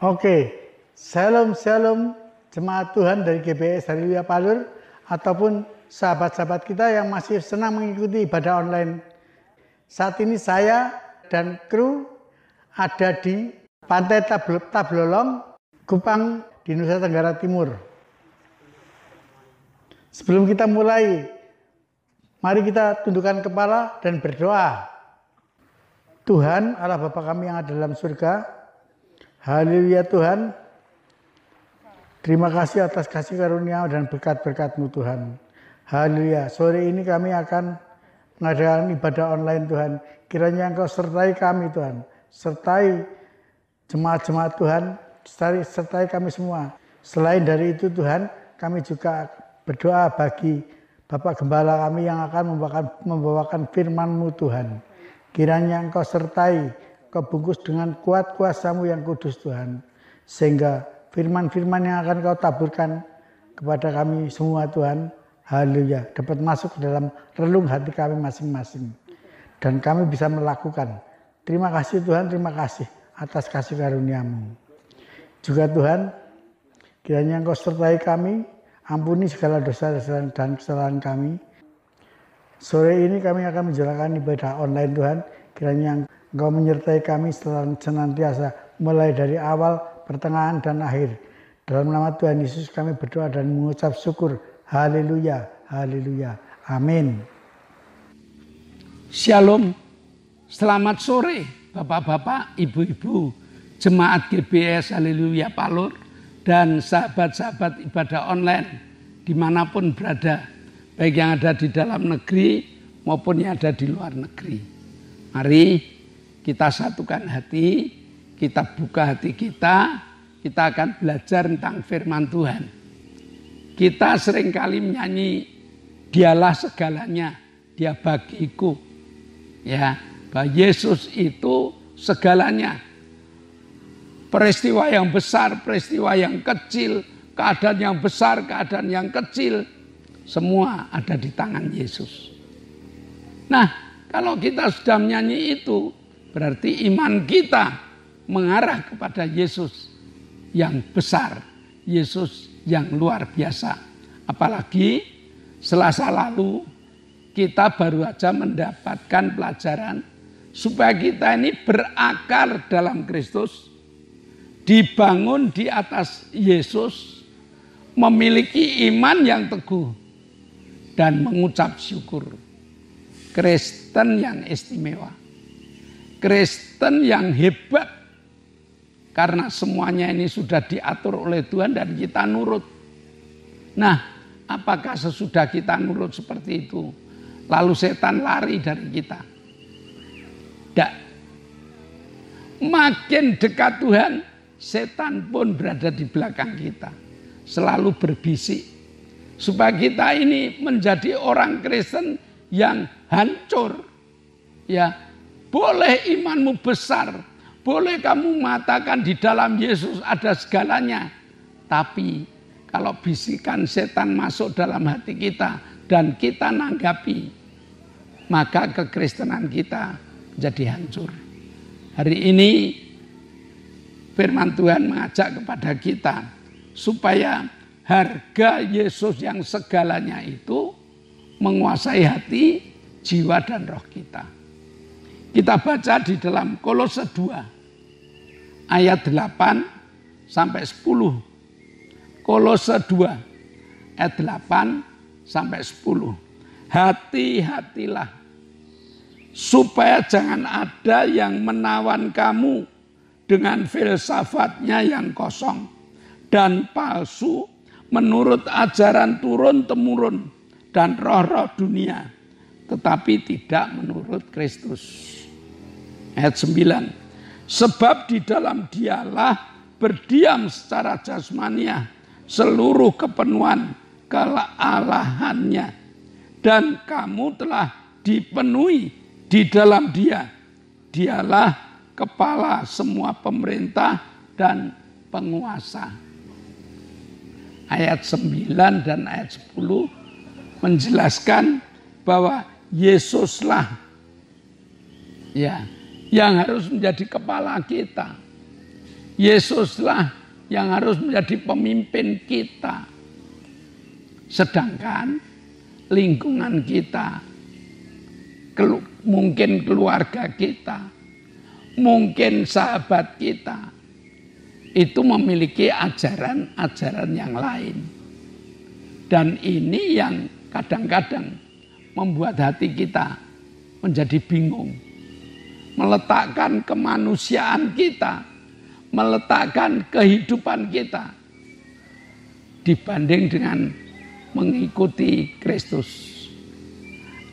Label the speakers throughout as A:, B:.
A: Oke, shalom jemaat Tuhan dari GBS Haleluya Palur ataupun sahabat-sahabat kita yang masih senang mengikuti ibadah online. Saat ini saya dan kru ada di Pantai Tablolong, Kupang di Nusa Tenggara Timur. Sebelum kita mulai, mari kita tundukkan kepala dan berdoa. Tuhan Allah Bapa kami yang ada dalam surga, haleluya Tuhan, terima kasih atas kasih karunia dan berkat-berkat-Mu Tuhan. Haleluya, sore ini kami akan mengadakan ibadah online Tuhan. Kiranya Engkau sertai kami Tuhan, sertai jemaat-jemaat Tuhan, sertai kami semua. Selain dari itu Tuhan, kami juga berdoa bagi Bapak Gembala kami yang akan membawakan firman-Mu Tuhan. Kiranya Engkau sertai, Kau bungkus dengan kuat kuasa-Mu yang kudus Tuhan. Sehingga firman-firman yang akan Kau taburkan kepada kami semua Tuhan, haleluya, dapat masuk ke dalam relung hati kami masing-masing. Dan kami bisa melakukan. Terima kasih Tuhan, terima kasih atas kasih karunia-Mu. Juga Tuhan, kiranya Engkau sertai kami, ampuni segala dosa-dosa dan kesalahan kami. Sore ini kami akan menjalankan ibadah online Tuhan. Kiranya Engkau menyertai kami senantiasa mulai dari awal, pertengahan, dan akhir. Dalam nama Tuhan Yesus kami berdoa dan mengucap syukur. Haleluya, haleluya, amin.
B: Shalom, selamat sore Bapak-bapak, Ibu-ibu, jemaat GBS Haleluya Palur, dan sahabat-sahabat ibadah online dimanapun berada, baik yang ada di dalam negeri maupun yang ada di luar negeri. Mari kita satukan hati, kita buka hati kita akan belajar tentang firman Tuhan. Kita seringkali menyanyi, Dialah segalanya, Dia bagiku. Ya, bahwa Yesus itu segalanya. Peristiwa yang besar, peristiwa yang kecil, keadaan yang besar, keadaan yang kecil, semua ada di tangan Yesus. Nah, kalau kita sudah menyanyi itu, berarti iman kita mengarah kepada Yesus yang besar, Yesus yang luar biasa. Apalagi Selasa lalu kita baru saja mendapatkan pelajaran supaya kita ini berakar dalam Kristus, dibangun di atas Yesus, memiliki iman yang teguh dan mengucap syukur. Kristen yang istimewa, Kristen yang hebat, karena semuanya ini sudah diatur oleh Tuhan dan kita nurut. Nah, apakah sesudah kita nurut seperti itu, lalu setan lari dari kita? Tidak. Makin dekat Tuhan, setan pun berada di belakang kita, selalu berbisik, supaya kita ini menjadi orang Kristen yang hancur. Ya, boleh imanmu besar, boleh kamu mengatakan di dalam Yesus ada segalanya, tapi kalau bisikan setan masuk dalam hati kita dan kita nanggapi, maka kekristenan kita jadi hancur. Hari ini firman Tuhan mengajak kepada kita supaya harga Yesus yang segalanya itu menguasai hati, jiwa, dan roh kita. Kita baca di dalam Kolose 2 ayat 8 sampai 10. Kolose 2 ayat 8 sampai 10. Hati-hatilah supaya jangan ada yang menawan kamu dengan filsafatnya yang kosong dan palsu menurut ajaran turun-temurun dan roh-roh dunia, tetapi tidak menurut Kristus. Ayat 9. Sebab di dalam Dialah berdiam secara jasmaniah seluruh kepenuhan kealahannya, dan kamu telah dipenuhi di dalam Dia. Dialah kepala semua pemerintah dan penguasa. Ayat 9 dan ayat 10 menjelaskan bahwa Yesuslah ya yang harus menjadi kepala kita. Yesuslah yang harus menjadi pemimpin kita. Sedangkan lingkungan kita, mungkin keluarga kita, mungkin sahabat kita, itu memiliki ajaran-ajaran yang lain. Dan ini yang kadang-kadang membuat hati kita menjadi bingung. Meletakkan kemanusiaan kita, meletakkan kehidupan kita dibanding dengan mengikuti Kristus.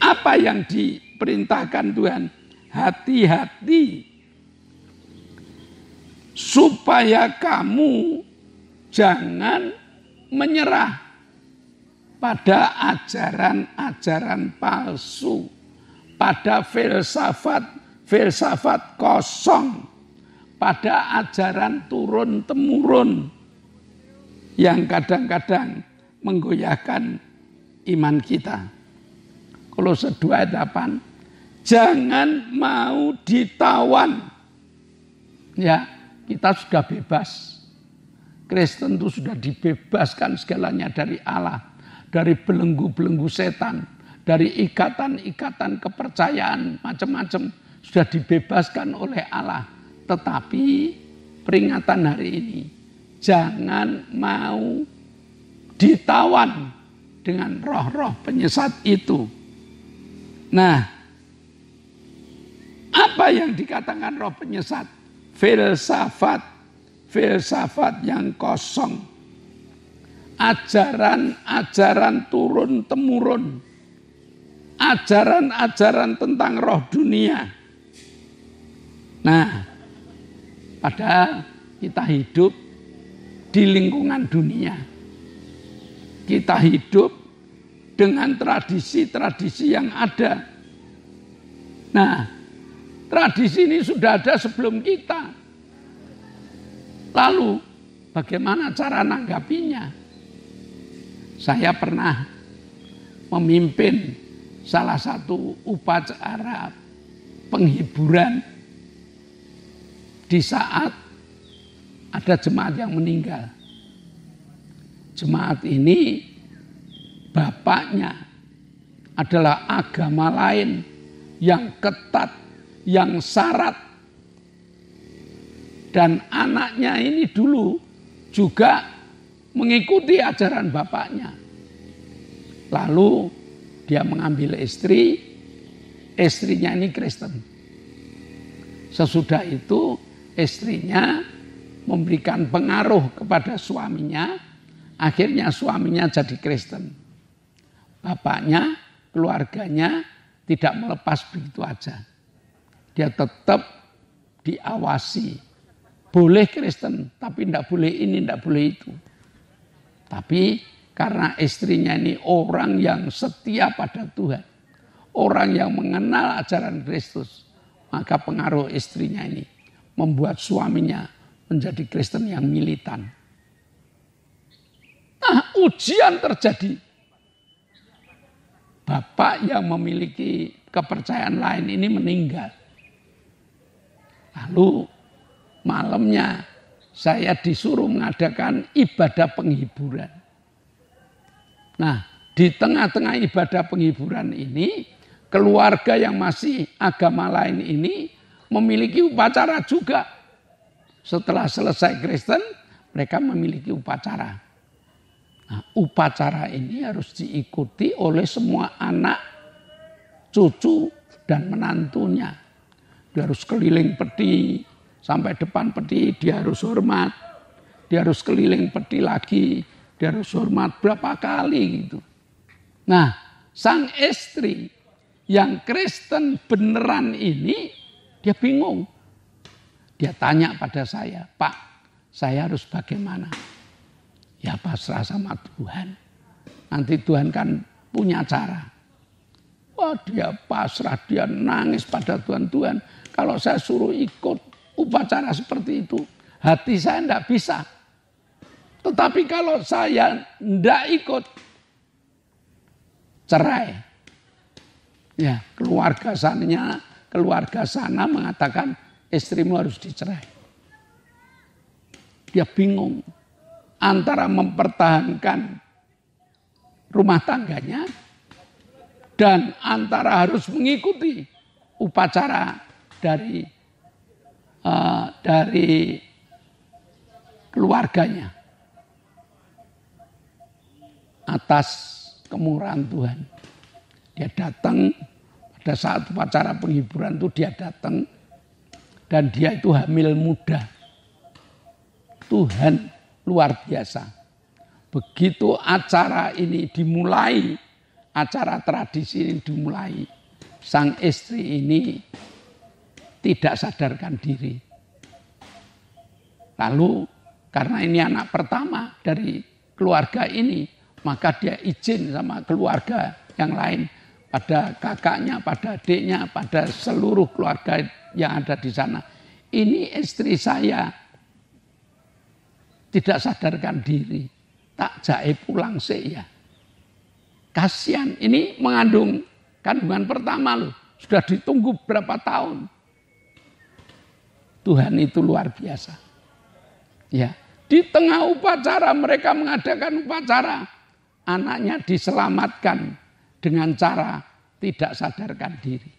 B: Apa yang diperintahkan Tuhan? Hati-hati supaya kamu jangan menyerah pada ajaran-ajaran palsu, pada filsafat kosong, pada ajaran turun-temurun yang kadang-kadang menggoyahkan iman kita. Kolose 2:8, jangan mau ditawan. Ya, kita sudah bebas. Kristen itu sudah dibebaskan segalanya dari Allah, dari belenggu-belenggu setan, dari ikatan-ikatan kepercayaan macam-macam sudah dibebaskan oleh Allah. Tetapi peringatan hari ini, jangan mau ditawan dengan roh-roh penyesat itu. Nah, apa yang dikatakan roh penyesat? Filsafat yang kosong. Ajaran-ajaran turun-temurun. Ajaran-ajaran tentang roh dunia. Nah, padahal kita hidup di lingkungan dunia. Kita hidup dengan tradisi-tradisi yang ada. Nah, tradisi ini sudah ada sebelum kita. Lalu, bagaimana cara nanggapinya? Saya pernah memimpin salah satu upacara penghiburan di saat ada jemaat yang meninggal. Jemaat ini bapaknya adalah agama lain yang ketat, yang syarat. Dan anaknya ini dulu juga mengikuti ajaran bapaknya. Lalu dia mengambil istri, istrinya ini Kristen. Sesudah itu istrinya memberikan pengaruh kepada suaminya, akhirnya suaminya jadi Kristen. Bapaknya, keluarganya tidak melepas begitu aja. Dia tetap diawasi. Boleh Kristen, tapi tidak boleh ini, tidak boleh itu. Tapi karena istrinya ini orang yang setia pada Tuhan, orang yang mengenal ajaran Kristus, maka pengaruh istrinya ini membuat suaminya menjadi Kristen yang militan. Nah, ujian terjadi. Bapak yang memiliki kepercayaan lain ini meninggal. Lalu malamnya saya disuruh mengadakan ibadah penghiburan. Nah, di tengah-tengah ibadah penghiburan ini, keluarga yang masih agama lain ini memiliki upacara juga. Setelah selesai Kristen, mereka memiliki upacara. Nah, upacara ini harus diikuti oleh semua anak, cucu, dan menantunya. Dia harus keliling peti, sampai depan peti dia harus hormat. Dia harus keliling peti lagi, dia harus hormat berapa kali gitu. Nah, sang istri yang Kristen beneran ini, dia bingung. Dia tanya pada saya, Pak, saya harus bagaimana? Ya pasrah sama Tuhan. Nanti Tuhan kan punya cara. Wah, dia pasrah, dia nangis pada Tuhan. Tuhan, kalau saya suruh ikut upacara seperti itu, hati saya tidak bisa. Tetapi kalau saya tidak ikut, cerai. Ya, keluarga sana mengatakan istrimu harus dicerai. Dia bingung antara mempertahankan rumah tangganya dan antara harus mengikuti upacara dari keluarganya atas kemurahan Tuhan. Dia datang pada saat upacara penghiburan itu, dia datang dan dia itu hamil muda. Tuhan luar biasa. Begitu acara ini dimulai, acara tradisi ini dimulai, sang istri ini tidak sadarkan diri. Lalu karena ini anak pertama dari keluarga ini, maka dia izin sama keluarga yang lain, pada kakaknya, pada adiknya, pada seluruh keluarga yang ada di sana. Ini istri saya tidak sadarkan diri, tak jahe pulang sih ya. Kasihan, ini mengandung kandungan pertama loh, sudah ditunggu berapa tahun. Tuhan itu luar biasa. Ya, di tengah upacara, mereka mengadakan upacara, anaknya diselamatkan dengan cara tidak sadarkan diri.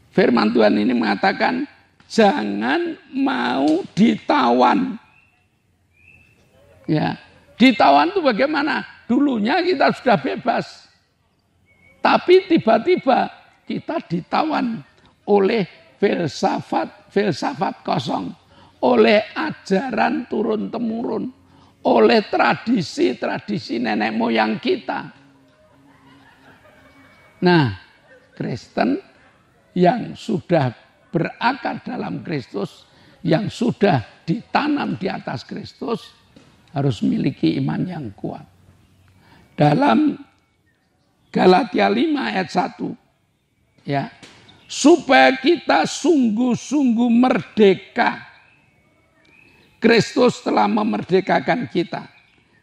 B: Firman Tuhan ini mengatakan, jangan mau ditawan. Ya, ditawan itu bagaimana? Dulunya kita sudah bebas, tapi tiba-tiba kita ditawan oleh filsafat kosong, oleh ajaran turun-temurun, oleh tradisi nenek moyang kita. Nah, Kristen yang sudah berakar dalam Kristus, yang sudah ditanam di atas Kristus, harus memiliki iman yang kuat. Dalam Galatia 5 ayat 1, ya, supaya kita sungguh-sungguh merdeka. Kristus telah memerdekakan kita.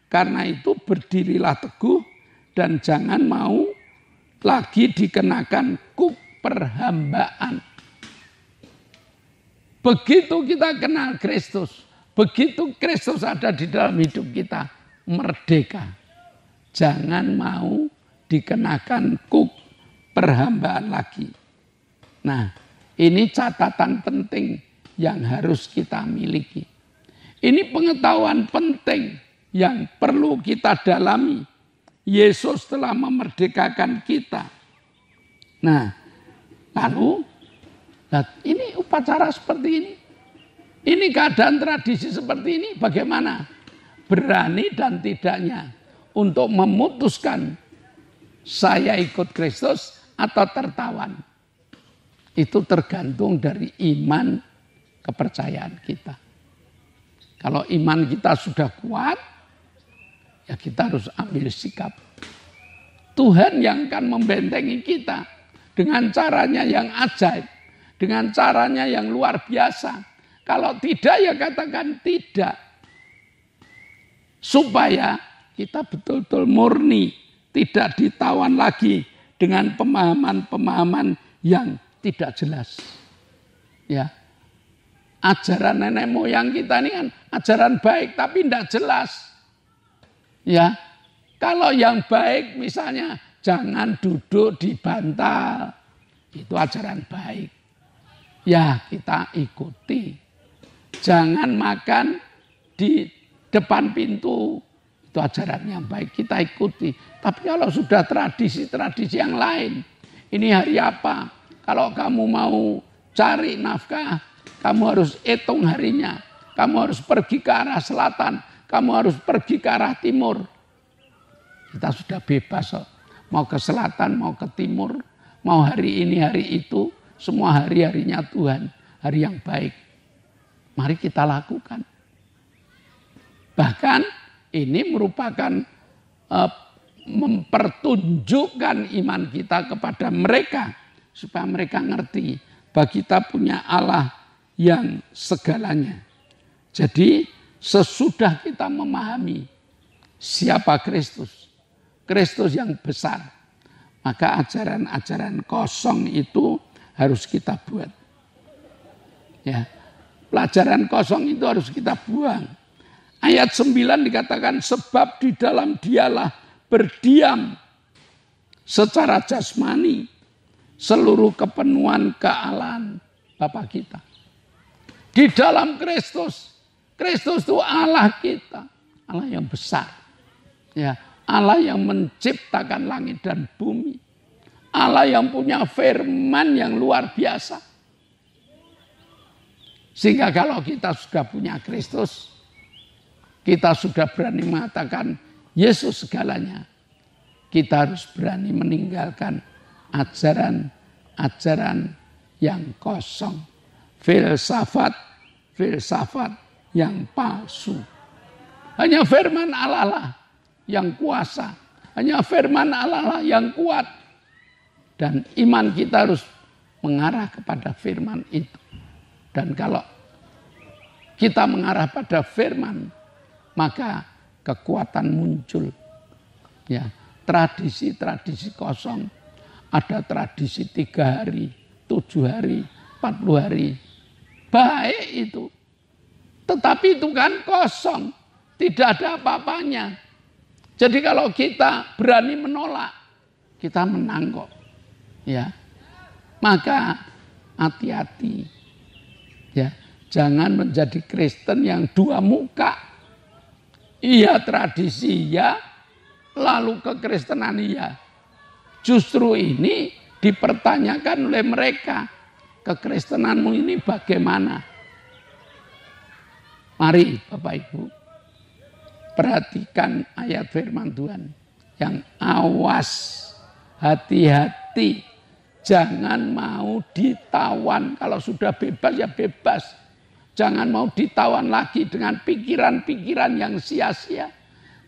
B: Karena itu berdirilah teguh dan jangan mau lagi dikenakan kuk perhambaan. Begitu kita kenal Kristus, begitu Kristus ada di dalam hidup kita, merdeka. Jangan mau dikenakan kuk perhambaan lagi. Nah, ini catatan penting yang harus kita miliki. Ini pengetahuan penting yang perlu kita dalami. Yesus telah memerdekakan kita. Nah, lalu ini upacara seperti ini. Ini keadaan tradisi seperti ini bagaimana? Berani dan tidaknya untuk memutuskan saya ikut Kristus atau tertawan. Itu tergantung dari iman kepercayaan kita. Kalau iman kita sudah kuat, ya kita harus ambil sikap. Tuhan yang akan membentengi kita dengan caranya yang ajaib, dengan caranya yang luar biasa. Kalau tidak ya katakan tidak. Supaya kita betul-betul murni, tidak ditawan lagi dengan pemahaman-pemahaman yang tidak jelas. Ya. Ajaran nenek moyang kita ini kan ajaran baik tapi tidak jelas. Ya, kalau yang baik misalnya jangan duduk di bantal, itu ajaran baik. Ya kita ikuti. Jangan makan di depan pintu, itu ajaran yang baik, kita ikuti. Tapi kalau sudah tradisi-tradisi yang lain, ini hari apa? Kalau kamu mau cari nafkah, kamu harus hitung harinya. Kamu harus pergi ke arah selatan. Kamu harus pergi ke arah timur. Kita sudah bebas. Mau ke selatan, mau ke timur. Mau hari ini, hari itu. Semua hari-harinya Tuhan. Hari yang baik. Mari kita lakukan. Bahkan ini merupakan mempertunjukkan iman kita kepada mereka. Supaya mereka ngerti bahwa kita punya Allah yang segalanya. Jadi sesudah kita memahami siapa Kristus, Kristus yang besar, maka ajaran-ajaran kosong itu harus kita buat. Ya, Pelajaran kosong itu harus kita buang. Ayat 9 dikatakan sebab di dalam dialah berdiam secara jasmani seluruh kepenuhan kealahan Bapa kita. Di dalam Kristus. Kristus itu Allah kita. Allah yang besar. Ya, Allah yang menciptakan langit dan bumi. Allah yang punya firman yang luar biasa. Sehingga kalau kita sudah punya Kristus, kita sudah berani mengatakan Yesus segalanya. Kita harus berani meninggalkan ajaran-ajaran yang kosong. Filsafat yang palsu. Hanya firman Allah lah yang kuasa. Hanya firman Allah lah yang kuat. Dan iman kita harus mengarah kepada firman itu. Dan kalau kita mengarah pada firman, maka kekuatan muncul. Ya, tradisi-tradisi kosong. Ada tradisi 3 hari, 7 hari, 40 hari. Baik itu. Tetapi itu kan kosong. Tidak ada apa-apanya. Jadi kalau kita berani menolak, kita menang kok. Ya. Maka hati-hati. Ya, jangan menjadi Kristen yang 2 muka. Iya tradisi ya, lalu kekristenan iya. Justru ini dipertanyakan oleh mereka. Kekristenanmu ini bagaimana? Mari Bapak Ibu, perhatikan ayat firman Tuhan. Yang awas, hati-hati. Jangan mau ditawan. Kalau sudah bebas ya bebas. Jangan mau ditawan lagi dengan pikiran-pikiran yang sia-sia.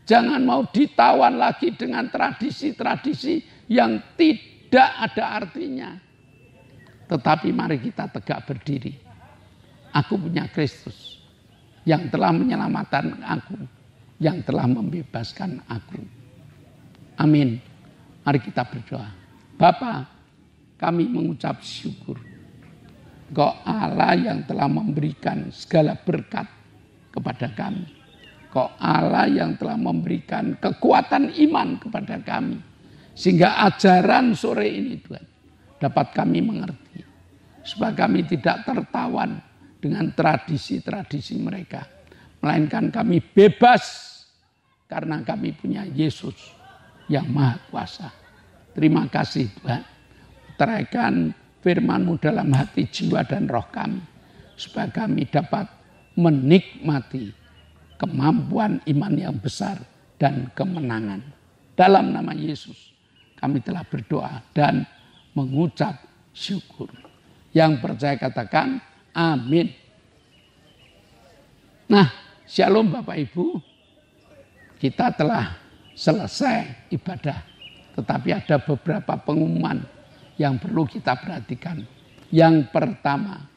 B: Jangan mau ditawan lagi dengan tradisi-tradisi yang tidak ada artinya. Tetapi mari kita tegak berdiri. Aku punya Kristus yang telah menyelamatkan aku, yang telah membebaskan aku. Amin. Mari kita berdoa. Bapa, kami mengucap syukur. Engkau Allah yang telah memberikan segala berkat kepada kami. Engkau Allah yang telah memberikan kekuatan iman kepada kami. Sehingga ajaran sore ini Tuhan dapat kami mengerti. Supaya kami tidak tertawan dengan tradisi-tradisi mereka. Melainkan kami bebas karena kami punya Yesus yang Maha Kuasa. Terima kasih Tuhan. Teraikan firman-Mu dalam hati, jiwa dan roh kami. Supaya kami dapat menikmati kemampuan iman yang besar dan kemenangan. Dalam nama Yesus kami telah berdoa dan mengucap syukur. Yang percaya katakan amin. Nah, shalom Bapak Ibu. Kita telah selesai ibadah. Tetapi ada beberapa pengumuman yang perlu kita perhatikan. Yang pertama,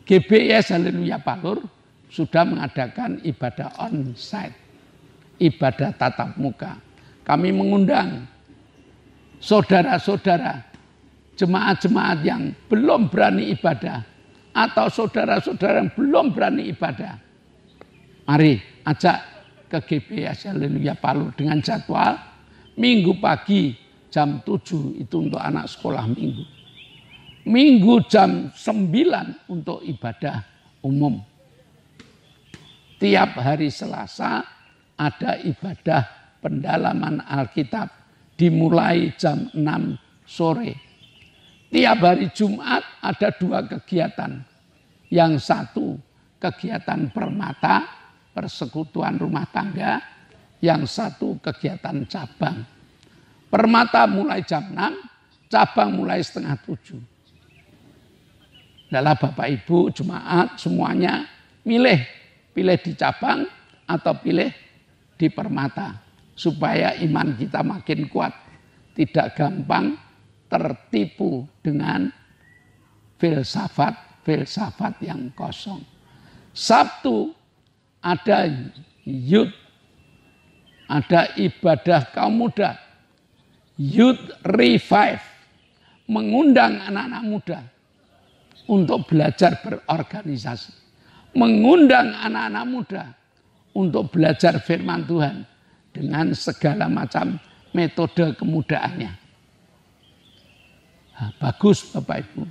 B: GBIS Haleluya Palur sudah mengadakan ibadah on-site. Ibadah tatap muka. Kami mengundang saudara-saudara, jemaat-jemaat yang belum berani ibadah, atau saudara-saudara yang belum berani ibadah. Mari ajak ke GBIS Haleluya Palur dengan jadwal Minggu pagi jam 7 itu untuk anak sekolah minggu. Minggu jam 9 untuk ibadah umum. Tiap hari Selasa ada ibadah pendalaman Alkitab dimulai jam 6 sore. Tiap hari Jumat ada 2 kegiatan. Yang satu kegiatan permata, persekutuan rumah tangga. Yang satu kegiatan cabang. Permata mulai jam 6, cabang mulai setengah 7. Adalah Bapak Ibu jemaat semuanya pilih di cabang atau pilih di permata. Supaya iman kita makin kuat. Tidak gampang tertipu dengan filsafat yang kosong. Sabtu ada youth, ada ibadah kaum muda, youth revive, mengundang anak-anak muda untuk belajar berorganisasi. mengundang anak-anak muda untuk belajar firman Tuhan dengan segala macam metode kemudaannya. Nah, bagus Bapak Ibu.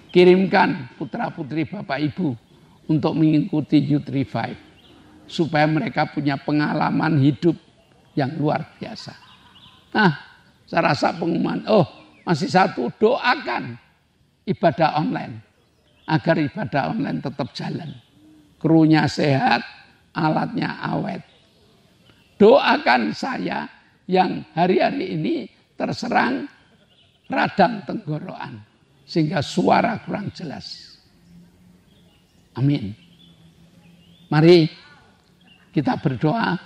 B: Kirimkan putra-putri Bapak Ibu untuk mengikuti Youth Revive. Supaya mereka punya pengalaman hidup yang luar biasa. Nah, saya rasa pengumuman, masih satu, doakan ibadah online. Agar ibadah online tetap jalan. Krunya sehat, alatnya awet. Doakan saya yang hari-hari ini terserang radang tenggorokan. Sehingga suara kurang jelas. Amin. Mari kita berdoa.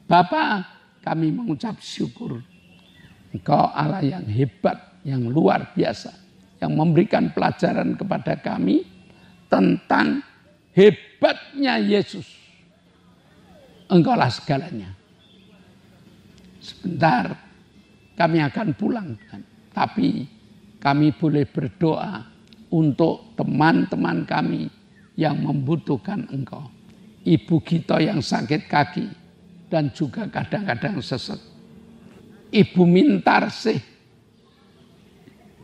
B: Bapa, kami mengucap syukur. Engkau Allah yang hebat, yang luar biasa. Yang memberikan pelajaran kepada kami tentang hebatnya Yesus. Engkaulah segalanya. Sebentar kami akan pulang. Tapi kami boleh berdoa untuk teman-teman kami yang membutuhkan Engkau. Ibu Gito yang sakit kaki dan juga kadang-kadang sesek. Ibu Mintarsih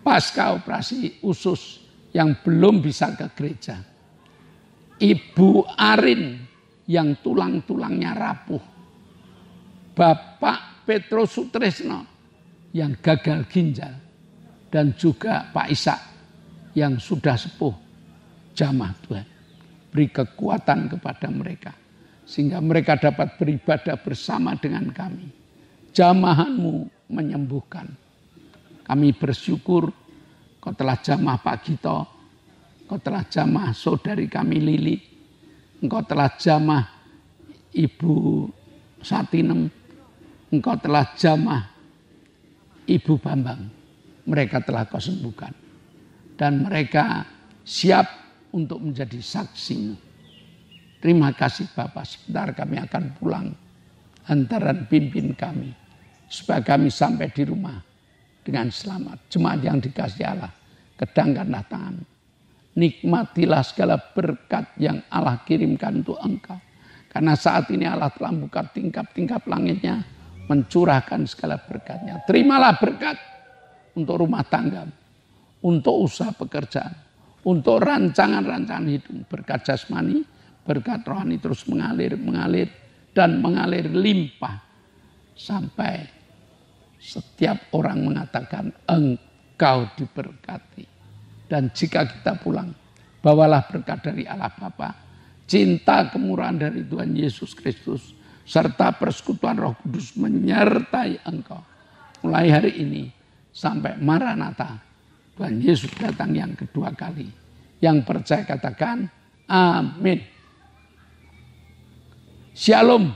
B: pasca operasi usus yang belum bisa ke gereja. Ibu Arin yang tulang-tulangnya rapuh. Bapak Petrus Sutresno yang gagal ginjal. Dan juga Pak Ishak yang sudah sepuh. Jamah Tuhan. Beri kekuatan kepada mereka. Sehingga mereka dapat beribadah bersama dengan kami. Jamahanmu menyembuhkan. Kami bersyukur kau telah jamah Pak Gito. Kau telah jamah saudari kami Lili. Engkau telah jamah Ibu Satinem. Engkau telah jamah Ibu Bambang. Mereka telah kau sembuhkan. Dan mereka siap untuk menjadi saksi. Terima kasih Bapak. Sebentar kami akan pulang. Hantaran pimpin kami. Supaya kami sampai di rumah dengan selamat. Jemaat yang dikasihi Allah. Kedangkanlah tangan. Nikmatilah segala berkat yang Allah kirimkan untuk engkau. Karena saat ini Allah telah membuka tingkap-tingkap langitnya. Mencurahkan segala berkatnya. Terimalah berkat. Untuk rumah tangga, untuk usaha pekerjaan, untuk rancangan-rancangan hidup. Berkat jasmani, berkat rohani terus mengalir, dan mengalir limpah. Sampai setiap orang mengatakan engkau diberkati. Dan jika kita pulang, bawalah berkat dari Allah Bapa, cinta kemurahan dari Tuhan Yesus Kristus, serta persekutuan Roh Kudus menyertai engkau. Mulai hari ini, sampai Maranatha, Tuhan Yesus datang yang kedua kali. Yang percaya katakan, amin. Shalom,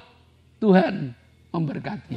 B: Tuhan memberkati.